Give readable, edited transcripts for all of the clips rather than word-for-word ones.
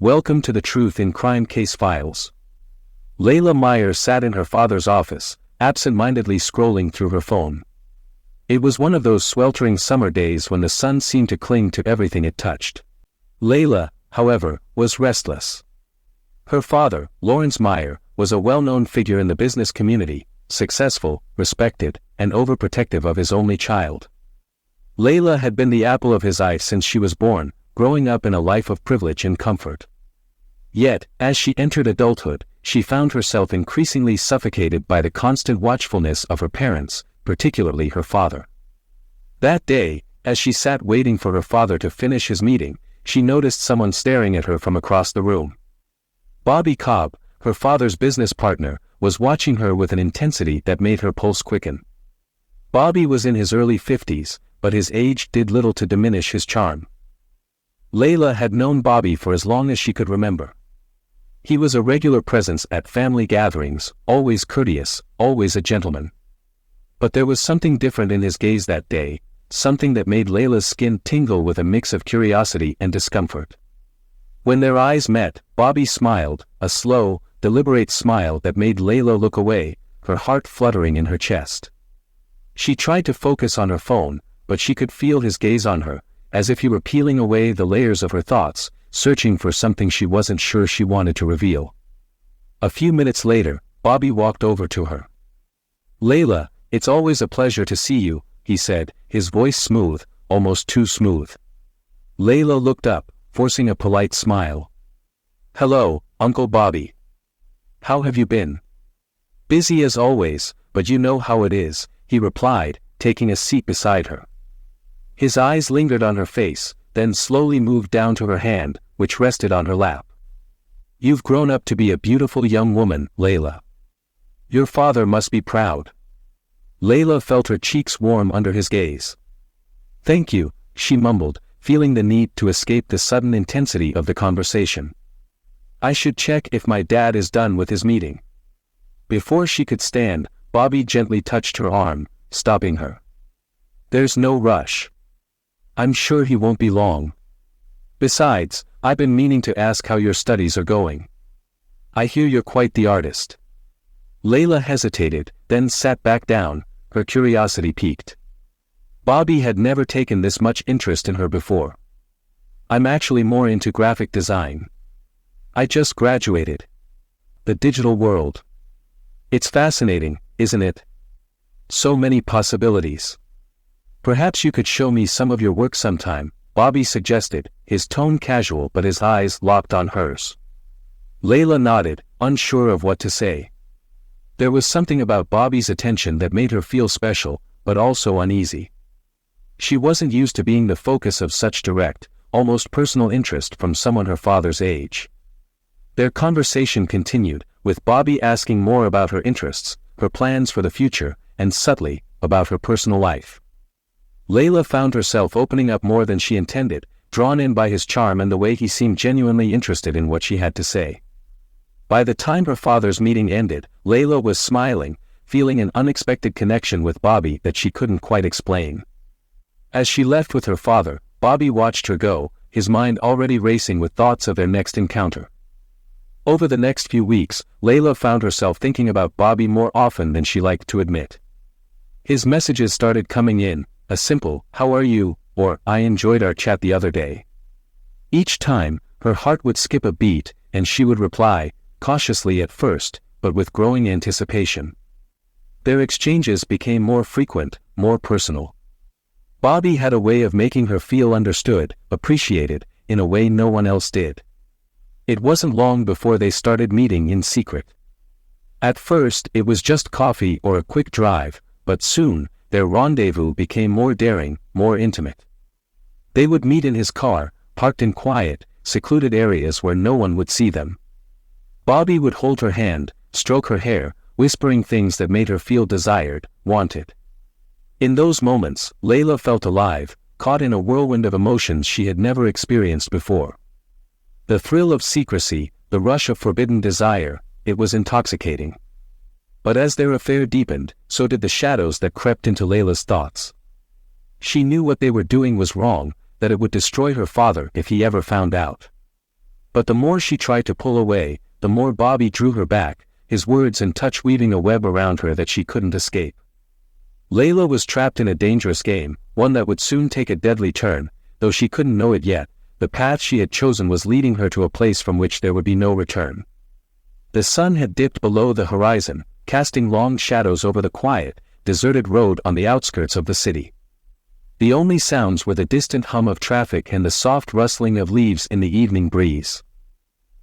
Welcome to the Truth in Crime Case Files. Leila Meyer sat in her father's office, absent-mindedly scrolling through her phone. It was one of those sweltering summer days when the sun seemed to cling to everything it touched. Leila, however, was restless. Her father, Lawrence Meyer, was a well-known figure in the business community, successful, respected, and overprotective of his only child. Leila had been the apple of his eye since she was born, growing up in a life of privilege and comfort. Yet, as she entered adulthood, she found herself increasingly suffocated by the constant watchfulness of her parents, particularly her father. That day, as she sat waiting for her father to finish his meeting, she noticed someone staring at her from across the room. Bobby Cobb, her father's business partner, was watching her with an intensity that made her pulse quicken. Bobby was in his early 50s, but his age did little to diminish his charm. Leila had known Bobby for as long as she could remember. He was a regular presence at family gatherings, always courteous, always a gentleman. But there was something different in his gaze that day, something that made Leila's skin tingle with a mix of curiosity and discomfort. When their eyes met, Bobby smiled, a slow, deliberate smile that made Leila look away, her heart fluttering in her chest. She tried to focus on her phone, but she could feel his gaze on her, as if he were peeling away the layers of her thoughts, searching for something she wasn't sure she wanted to reveal. A few minutes later, Bobby walked over to her. "Leila, it's always a pleasure to see you," he said, his voice smooth, almost too smooth. Leila looked up, forcing a polite smile. "Hello, Uncle Bobby. How have you been?" "Busy as always, but you know how it is," he replied, taking a seat beside her. His eyes lingered on her face, then slowly moved down to her hand, which rested on her lap. "You've grown up to be a beautiful young woman, Leila. Your father must be proud." Leila felt her cheeks warm under his gaze. "Thank you," she mumbled, feeling the need to escape the sudden intensity of the conversation. "I should check if my dad is done with his meeting." Before she could stand, Bobby gently touched her arm, stopping her. "There's no rush. I'm sure he won't be long. Besides, I've been meaning to ask how your studies are going. I hear you're quite the artist." Leila hesitated, then sat back down, her curiosity piqued. Bobby had never taken this much interest in her before. "I'm actually more into graphic design. I just graduated. The digital world. It's fascinating, isn't it? So many possibilities. Perhaps you could show me some of your work sometime," Bobby suggested, his tone casual but his eyes locked on hers. Leila nodded, unsure of what to say. There was something about Bobby's attention that made her feel special, but also uneasy. She wasn't used to being the focus of such direct, almost personal interest from someone her father's age. Their conversation continued, with Bobby asking more about her interests, her plans for the future, and subtly, about her personal life. Leila found herself opening up more than she intended, drawn in by his charm and the way he seemed genuinely interested in what she had to say. By the time her father's meeting ended, Leila was smiling, feeling an unexpected connection with Bobby that she couldn't quite explain. As she left with her father, Bobby watched her go, his mind already racing with thoughts of their next encounter. Over the next few weeks, Leila found herself thinking about Bobby more often than she liked to admit. His messages started coming in, a simple, "How are you?" or "I enjoyed our chat the other day." Each time, her heart would skip a beat, and she would reply, cautiously at first, but with growing anticipation. Their exchanges became more frequent, more personal. Bobby had a way of making her feel understood, appreciated, in a way no one else did. It wasn't long before they started meeting in secret. At first, it was just coffee or a quick drive, but soon, their rendezvous became more daring, more intimate. They would meet in his car, parked in quiet, secluded areas where no one would see them. Bobby would hold her hand, stroke her hair, whispering things that made her feel desired, wanted. In those moments, Leila felt alive, caught in a whirlwind of emotions she had never experienced before. The thrill of secrecy, the rush of forbidden desire, it was intoxicating. But as their affair deepened, so did the shadows that crept into Leila's thoughts. She knew what they were doing was wrong, that it would destroy her father if he ever found out. But the more she tried to pull away, the more Bobby drew her back, his words and touch weaving a web around her that she couldn't escape. Leila was trapped in a dangerous game, one that would soon take a deadly turn, though she couldn't know it yet. The path she had chosen was leading her to a place from which there would be no return. The sun had dipped below the horizon, casting long shadows over the quiet, deserted road on the outskirts of the city. The only sounds were the distant hum of traffic and the soft rustling of leaves in the evening breeze.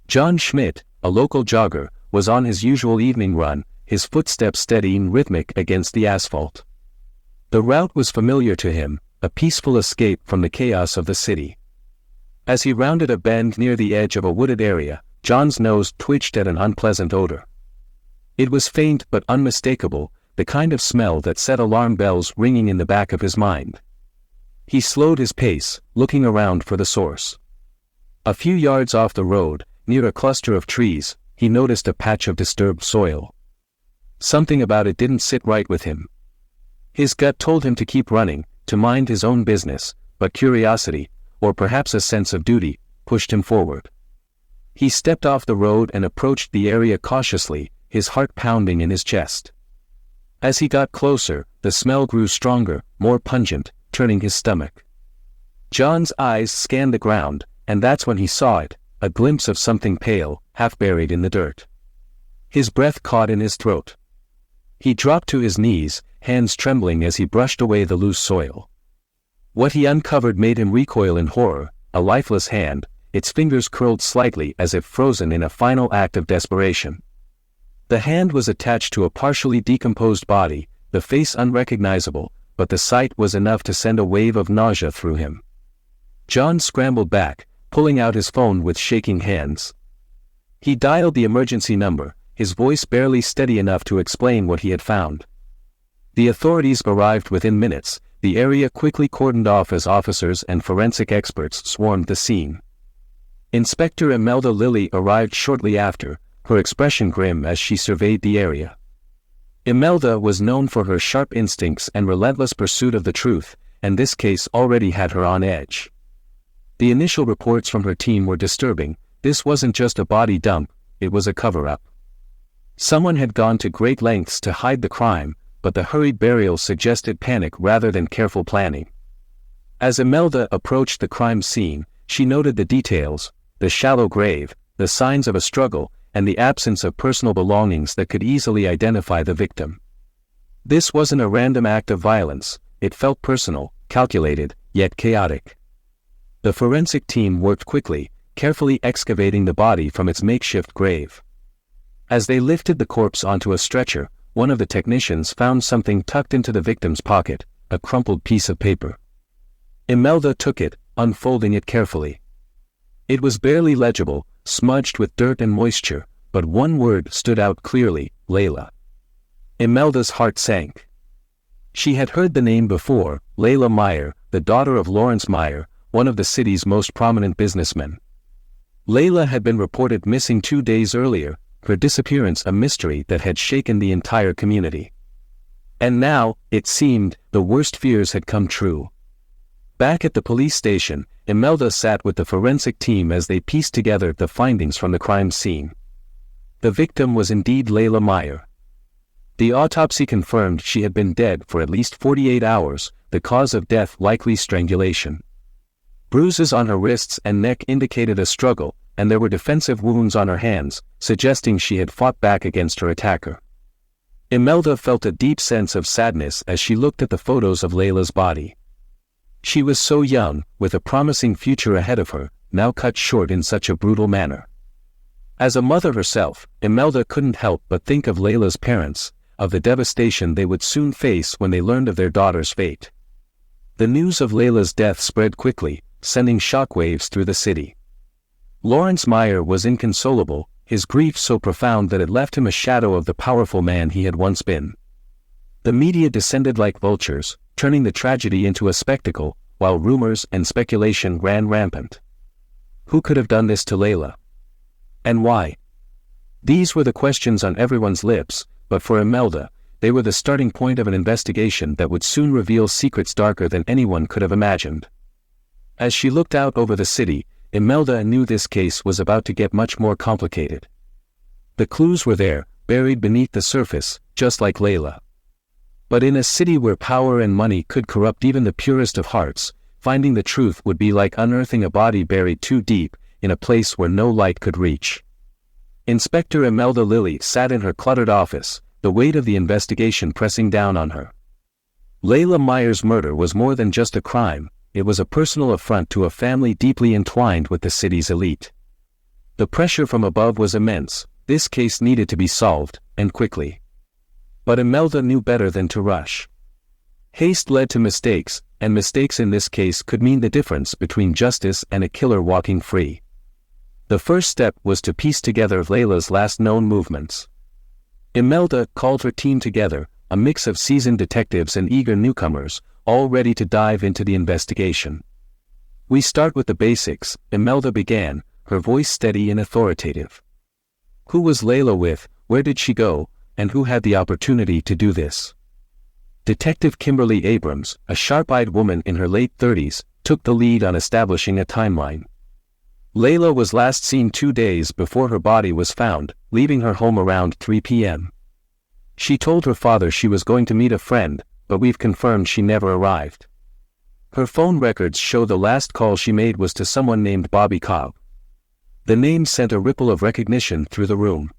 John Schmidt, a local jogger, was on his usual evening run, his footsteps steady and rhythmic against the asphalt. The route was familiar to him, a peaceful escape from the chaos of the city. As he rounded a bend near the edge of a wooded area, John's nose twitched at an unpleasant odor. It was faint but unmistakable, the kind of smell that set alarm bells ringing in the back of his mind. He slowed his pace, looking around for the source. A few yards off the road, near a cluster of trees, he noticed a patch of disturbed soil. Something about it didn't sit right with him. His gut told him to keep running, to mind his own business, but curiosity, or perhaps a sense of duty, pushed him forward. He stepped off the road and approached the area cautiously, his heart pounding in his chest. As he got closer, the smell grew stronger, more pungent, turning his stomach. John's eyes scanned the ground, and that's when he saw it, a glimpse of something pale, half buried in the dirt. His breath caught in his throat. He dropped to his knees, hands trembling as he brushed away the loose soil. What he uncovered made him recoil in horror, a lifeless hand, its fingers curled slightly as if frozen in a final act of desperation. The hand was attached to a partially decomposed body, the face unrecognizable, but the sight was enough to send a wave of nausea through him. John scrambled back, pulling out his phone with shaking hands. He dialed the emergency number, his voice barely steady enough to explain what he had found. The authorities arrived within minutes, the area quickly cordoned off as officers and forensic experts swarmed the scene. Inspector Imelda Lilly arrived shortly after, her expression grim as she surveyed the area. Imelda was known for her sharp instincts and relentless pursuit of the truth, and this case already had her on edge. The initial reports from her team were disturbing. This wasn't just a body dump, it was a cover-up. Someone had gone to great lengths to hide the crime, but the hurried burial suggested panic rather than careful planning. As Imelda approached the crime scene, she noted the details, the shallow grave, the signs of a struggle, and the absence of personal belongings that could easily identify the victim. This wasn't a random act of violence, it felt personal, calculated, yet chaotic. The forensic team worked quickly, carefully excavating the body from its makeshift grave. As they lifted the corpse onto a stretcher, one of the technicians found something tucked into the victim's pocket, a crumpled piece of paper. Imelda took it, unfolding it carefully. It was barely legible, smudged with dirt and moisture, but one word stood out clearly: Leila. Imelda's heart sank. She had heard the name before, Leila Meyer, the daughter of Lawrence Meyer, one of the city's most prominent businessmen. Leila had been reported missing 2 days earlier, her disappearance a mystery that had shaken the entire community. And now, it seemed, the worst fears had come true. Back at the police station, Imelda sat with the forensic team as they pieced together the findings from the crime scene. The victim was indeed Leila Meyer. The autopsy confirmed she had been dead for at least 48 hours, the cause of death likely strangulation. Bruises on her wrists and neck indicated a struggle, and there were defensive wounds on her hands, suggesting she had fought back against her attacker. Imelda felt a deep sense of sadness as she looked at the photos of Leila's body. She was so young, with a promising future ahead of her, now cut short in such a brutal manner. As a mother herself, Imelda couldn't help but think of Leila's parents, of the devastation they would soon face when they learned of their daughter's fate. The news of Leila's death spread quickly, sending shockwaves through the city. Lawrence Meyer was inconsolable, his grief so profound that it left him a shadow of the powerful man he had once been. The media descended like vultures, turning the tragedy into a spectacle, while rumors and speculation ran rampant. Who could have done this to Leila? And why? These were the questions on everyone's lips, but for Imelda, they were the starting point of an investigation that would soon reveal secrets darker than anyone could have imagined. As she looked out over the city, Imelda knew this case was about to get much more complicated. The clues were there, buried beneath the surface, just like Leila. But in a city where power and money could corrupt even the purest of hearts, finding the truth would be like unearthing a body buried too deep, in a place where no light could reach. Inspector Imelda Lilly sat in her cluttered office, the weight of the investigation pressing down on her. Leila Meyer's murder was more than just a crime, it was a personal affront to a family deeply entwined with the city's elite. The pressure from above was immense, this case needed to be solved, and quickly. But Imelda knew better than to rush. Haste led to mistakes, and mistakes in this case could mean the difference between justice and a killer walking free. The first step was to piece together Leila's last known movements. Imelda called her team together, a mix of seasoned detectives and eager newcomers, all ready to dive into the investigation. "We start with the basics," Imelda began, her voice steady and authoritative. "Who was Leila with, where did she go, and who had the opportunity to do this?" Detective Kimberly Abrams, a sharp-eyed woman in her late 30s, took the lead on establishing a timeline. Leila was last seen 2 days before her body was found, leaving her home around 3 p.m. She told her father she was going to meet a friend, but we've confirmed she never arrived. Her phone records show the last call she made was to someone named Bobby Cobb. The name sent a ripple of recognition through the room.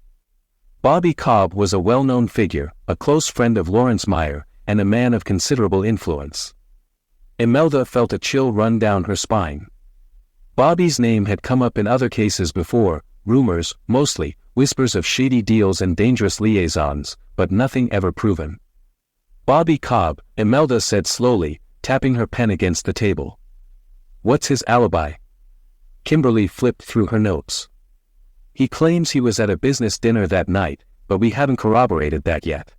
Bobby Cobb was a well-known figure, a close friend of Lawrence Meyer, and a man of considerable influence. Imelda felt a chill run down her spine. Bobby's name had come up in other cases before, rumors, mostly, whispers of shady deals and dangerous liaisons, but nothing ever proven. "Bobby Cobb," Imelda said slowly, tapping her pen against the table. "What's his alibi?" Kimberly flipped through her notes. "He claims he was at a business dinner that night, but we haven't corroborated that yet."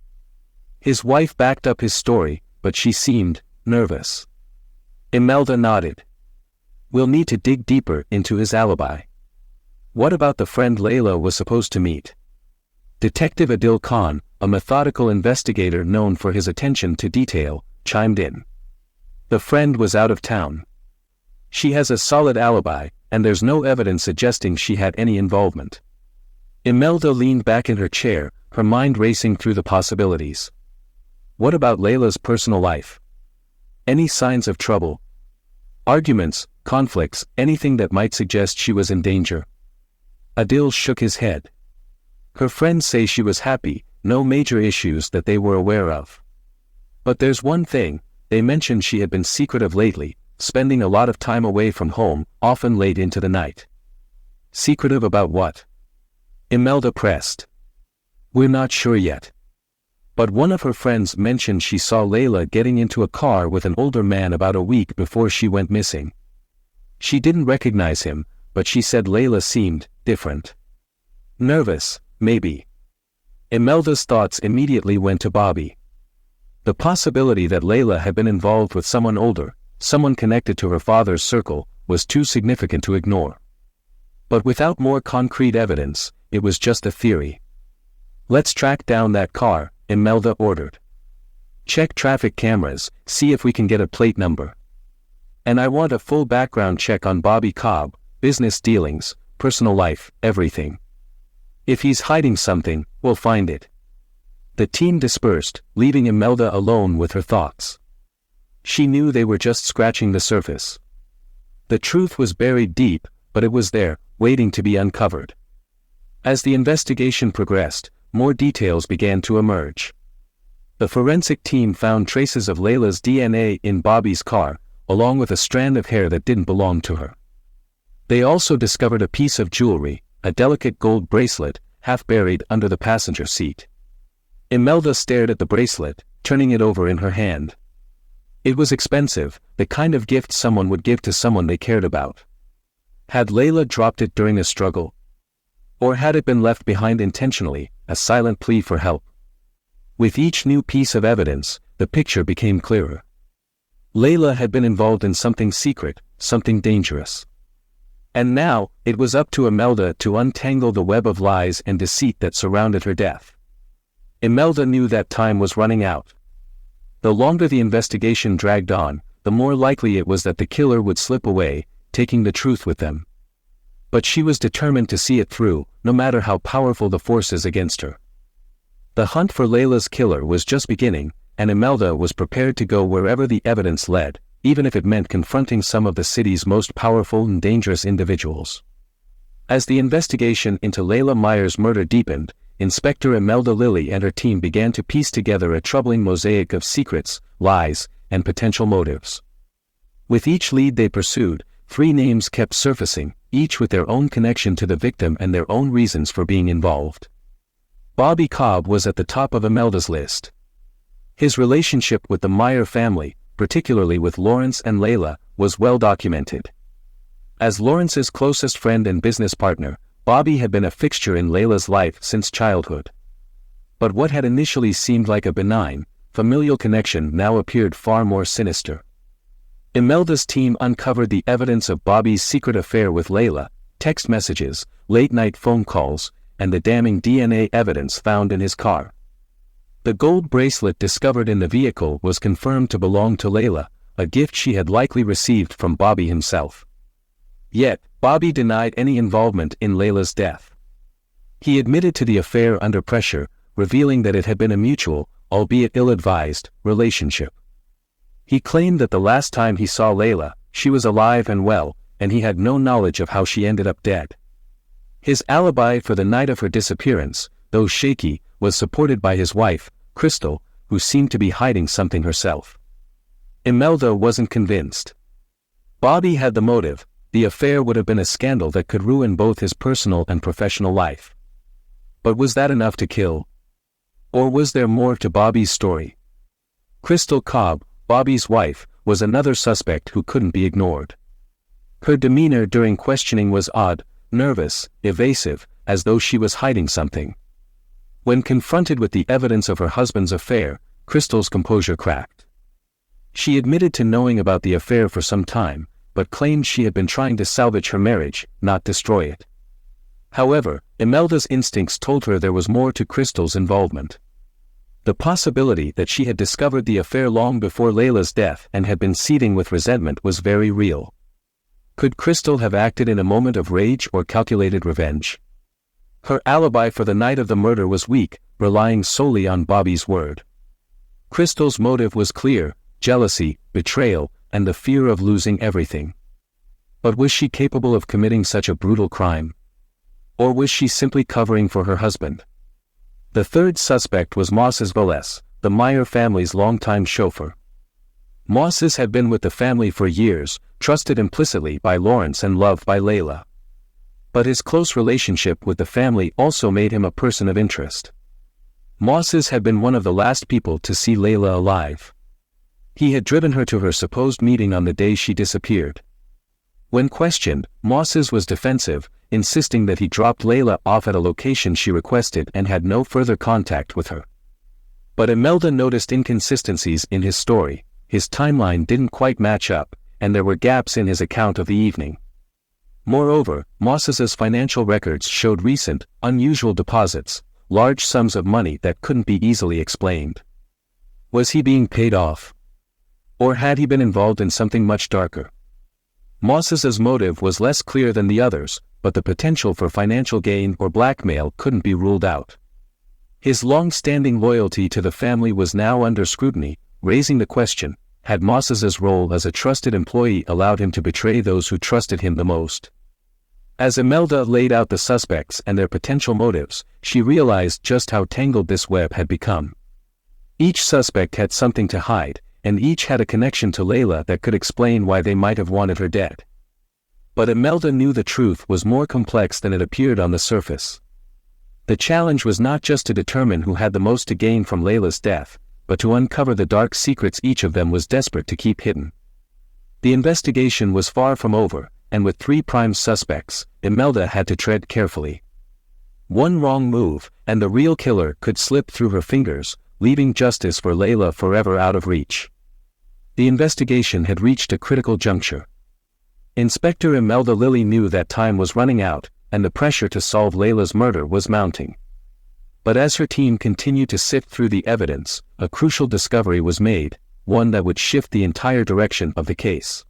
His wife backed up his story, but she seemed nervous. Imelda nodded. "We'll need to dig deeper into his alibi. What about the friend Leila was supposed to meet?" Detective Adil Khan, a methodical investigator known for his attention to detail, chimed in. "The friend was out of town. She has a solid alibi, and there's no evidence suggesting she had any involvement." Imelda leaned back in her chair, her mind racing through the possibilities. What about Leila's personal life? Any signs of trouble? Arguments, conflicts, anything that might suggest she was in danger? Adil shook his head. Her friends say she was happy, no major issues that they were aware of. But there's one thing, they mentioned she had been secretive lately, spending a lot of time away from home, often late into the night. Secretive about what? Imelda pressed. "We're not sure yet. But one of her friends mentioned she saw Leila getting into a car with an older man about a week before she went missing. She didn't recognize him, but she said Leila seemed different. Nervous, maybe." Imelda's thoughts immediately went to Bobby. The possibility that Leila had been involved with someone older, someone connected to her father's circle, was too significant to ignore. But without more concrete evidence, it was just a theory. "Let's track down that car," Imelda ordered. "Check traffic cameras, see if we can get a plate number. And I want a full background check on Bobby Cobb, business dealings, personal life, everything. If he's hiding something, we'll find it." The team dispersed, leaving Imelda alone with her thoughts. She knew they were just scratching the surface. The truth was buried deep, but it was there, waiting to be uncovered. As the investigation progressed, more details began to emerge. The forensic team found traces of Leila's DNA in Bobby's car, along with a strand of hair that didn't belong to her. They also discovered a piece of jewelry, a delicate gold bracelet, half buried under the passenger seat. Imelda stared at the bracelet, turning it over in her hand. It was expensive, the kind of gift someone would give to someone they cared about. Had Leila dropped it during a struggle? Or had it been left behind intentionally, a silent plea for help? With each new piece of evidence, the picture became clearer. Leila had been involved in something secret, something dangerous. And now, it was up to Imelda to untangle the web of lies and deceit that surrounded her death. Imelda knew that time was running out. The longer the investigation dragged on, the more likely it was that the killer would slip away, taking the truth with them. But she was determined to see it through, no matter how powerful the forces against her. The hunt for Leila's killer was just beginning, and Imelda was prepared to go wherever the evidence led, even if it meant confronting some of the city's most powerful and dangerous individuals. As the investigation into Leila Meyer's murder deepened, Inspector Imelda Lilly and her team began to piece together a troubling mosaic of secrets, lies, and potential motives. With each lead they pursued, 3 names kept surfacing, each with their own connection to the victim and their own reasons for being involved. Bobby Cobb was at the top of Imelda's list. His relationship with the Meyer family, particularly with Lawrence and Leila, was well documented. As Lawrence's closest friend and business partner, Bobby had been a fixture in Leila's life since childhood. But what had initially seemed like a benign, familial connection now appeared far more sinister. Imelda's team uncovered the evidence of Bobby's secret affair with Leila, text messages, late-night phone calls, and the damning DNA evidence found in his car. The gold bracelet discovered in the vehicle was confirmed to belong to Leila, a gift she had likely received from Bobby himself. Yet, Bobby denied any involvement in Leila's death. He admitted to the affair under pressure, revealing that it had been a mutual, albeit ill-advised, relationship. He claimed that the last time he saw Leila, she was alive and well, and he had no knowledge of how she ended up dead. His alibi for the night of her disappearance, though shaky, was supported by his wife, Crystal, who seemed to be hiding something herself. Imelda wasn't convinced. Bobby had the motive. The affair would have been a scandal that could ruin both his personal and professional life. But was that enough to kill? Or was there more to Bobby's story? Crystal Cobb, Bobby's wife, was another suspect who couldn't be ignored. Her demeanor during questioning was odd, nervous, evasive, as though she was hiding something. When confronted with the evidence of her husband's affair, Crystal's composure cracked. She admitted to knowing about the affair for some time, but claimed she had been trying to salvage her marriage, not destroy it. However, Imelda's instincts told her there was more to Crystal's involvement. The possibility that she had discovered the affair long before Leila's death and had been seething with resentment was very real. Could Crystal have acted in a moment of rage or calculated revenge? Her alibi for the night of the murder was weak, relying solely on Bobby's word. Crystal's motive was clear: jealousy, betrayal, and the fear of losing everything. But was she capable of committing such a brutal crime? Or was she simply covering for her husband? The third suspect was Moses Velez, the Meyer family's longtime chauffeur. Moses had been with the family for years, trusted implicitly by Lawrence and loved by Leila. But his close relationship with the family also made him a person of interest. Moses had been one of the last people to see Leila alive. He had driven her to her supposed meeting on the day she disappeared. When questioned, Moses was defensive, insisting that he dropped Leila off at a location she requested and had no further contact with her. But Imelda noticed inconsistencies in his story. His timeline didn't quite match up, and there were gaps in his account of the evening. Moreover, Moses's financial records showed recent, unusual deposits, large sums of money that couldn't be easily explained. Was he being paid off? Or had he been involved in something much darker? Moses's motive was less clear than the others, but the potential for financial gain or blackmail couldn't be ruled out. His long-standing loyalty to the family was now under scrutiny, raising the question: had Moses's role as a trusted employee allowed him to betray those who trusted him the most? As Imelda laid out the suspects and their potential motives, she realized just how tangled this web had become. Each suspect had something to hide, and each had a connection to Leila that could explain why they might have wanted her dead. But Imelda knew the truth was more complex than it appeared on the surface. The challenge was not just to determine who had the most to gain from Leila's death, but to uncover the dark secrets each of them was desperate to keep hidden. The investigation was far from over, and with 3 prime suspects, Imelda had to tread carefully. One wrong move, and the real killer could slip through her fingers, leaving justice for Leila forever out of reach. The investigation had reached a critical juncture. Inspector Imelda Lilly knew that time was running out, and the pressure to solve Leila's murder was mounting. But as her team continued to sift through the evidence, a crucial discovery was made, one that would shift the entire direction of the case.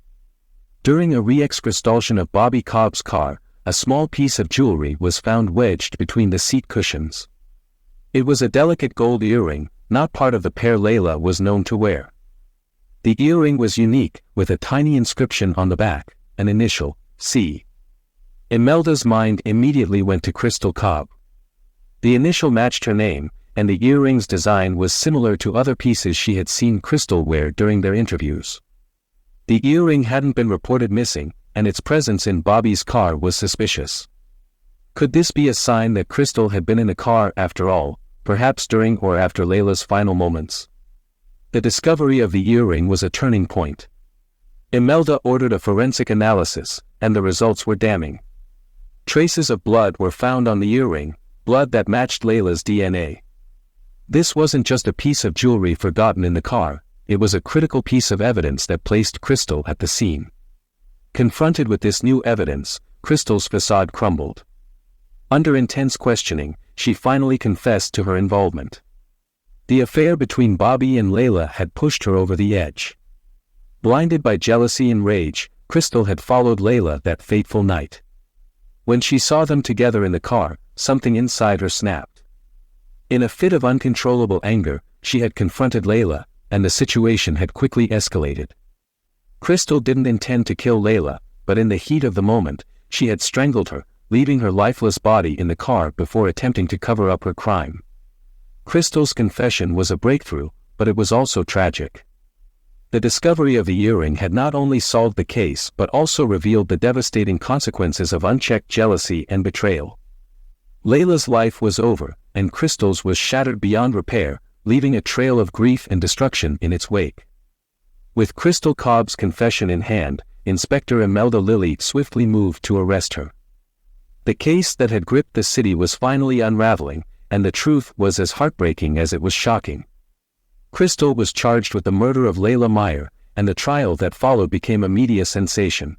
During a re-extradition of Bobby Cobb's car, a small piece of jewelry was found wedged between the seat cushions. It was a delicate gold earring, not part of the pair Leila was known to wear. The earring was unique, with a tiny inscription on the back, an initial, C. Imelda's mind immediately went to Crystal Cobb. The initial matched her name, and the earring's design was similar to other pieces she had seen Crystal wear during their interviews. The earring hadn't been reported missing, and its presence in Bobby's car was suspicious. Could this be a sign that Crystal had been in the car after all, perhaps during or after Leila's final moments? The discovery of the earring was a turning point. Imelda ordered a forensic analysis, and the results were damning. Traces of blood were found on the earring, blood that matched Leila's DNA. This wasn't just a piece of jewelry forgotten in the car, it was a critical piece of evidence that placed Crystal at the scene. Confronted with this new evidence, Crystal's facade crumbled. Under intense questioning, she finally confessed to her involvement. The affair between Bobby and Leila had pushed her over the edge. Blinded by jealousy and rage, Crystal had followed Leila that fateful night. When she saw them together in the car, something inside her snapped. In a fit of uncontrollable anger, she had confronted Leila, and the situation had quickly escalated. Crystal didn't intend to kill Leila, but in the heat of the moment, she had strangled her, leaving her lifeless body in the car before attempting to cover up her crime. Crystal's confession was a breakthrough, but it was also tragic. The discovery of the earring had not only solved the case but also revealed the devastating consequences of unchecked jealousy and betrayal. Leila's life was over, and Crystal's was shattered beyond repair, leaving a trail of grief and destruction in its wake. With Crystal Cobb's confession in hand, Inspector Imelda Lilly swiftly moved to arrest her. The case that had gripped the city was finally unraveling, and the truth was as heartbreaking as it was shocking. Crystal was charged with the murder of Leila Meyer, and the trial that followed became a media sensation.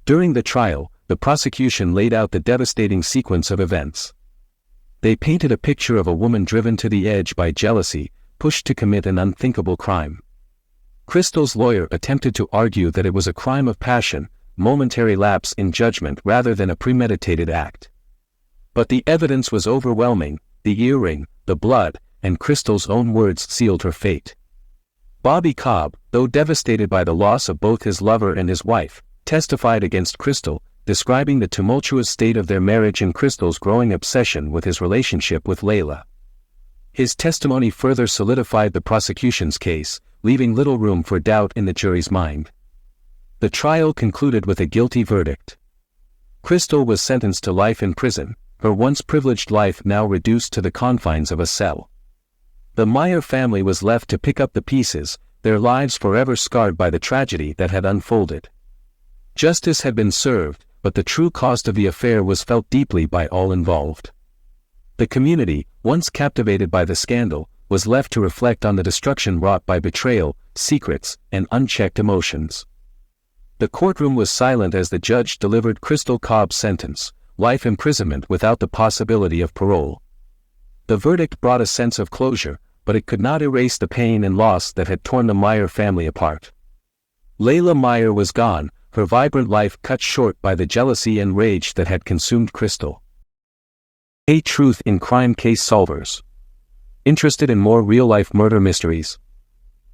During the trial, the prosecution laid out the devastating sequence of events. They painted a picture of a woman driven to the edge by jealousy, pushed to commit an unthinkable crime. Crystal's lawyer attempted to argue that it was a crime of passion, momentary lapse in judgment rather than a premeditated act. But the evidence was overwhelming, the earring, the blood, and Crystal's own words sealed her fate. Bobby Cobb, though devastated by the loss of both his lover and his wife, testified against Crystal, describing the tumultuous state of their marriage and Crystal's growing obsession with his relationship with Leila. His testimony further solidified the prosecution's case, leaving little room for doubt in the jury's mind. The trial concluded with a guilty verdict. Crystal was sentenced to life in prison, her once privileged life now reduced to the confines of a cell. The Meyer family was left to pick up the pieces, their lives forever scarred by the tragedy that had unfolded. Justice had been served, but the true cost of the affair was felt deeply by all involved. The community, once captivated by the scandal, was left to reflect on the destruction wrought by betrayal, secrets, and unchecked emotions. The courtroom was silent as the judge delivered Crystal Cobb's sentence, life imprisonment without the possibility of parole. The verdict brought a sense of closure, but it could not erase the pain and loss that had torn the Meyer family apart. Leila Meyer was gone, her vibrant life cut short by the jealousy and rage that had consumed Crystal. A Truth in Crime Case Solvers. Interested in more real-life murder mysteries?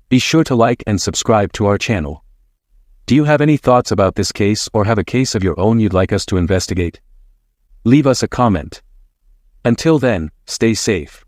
Be sure to like and subscribe to our channel. Do you have any thoughts about this case or have a case of your own you'd like us to investigate? Leave us a comment. Until then, stay safe.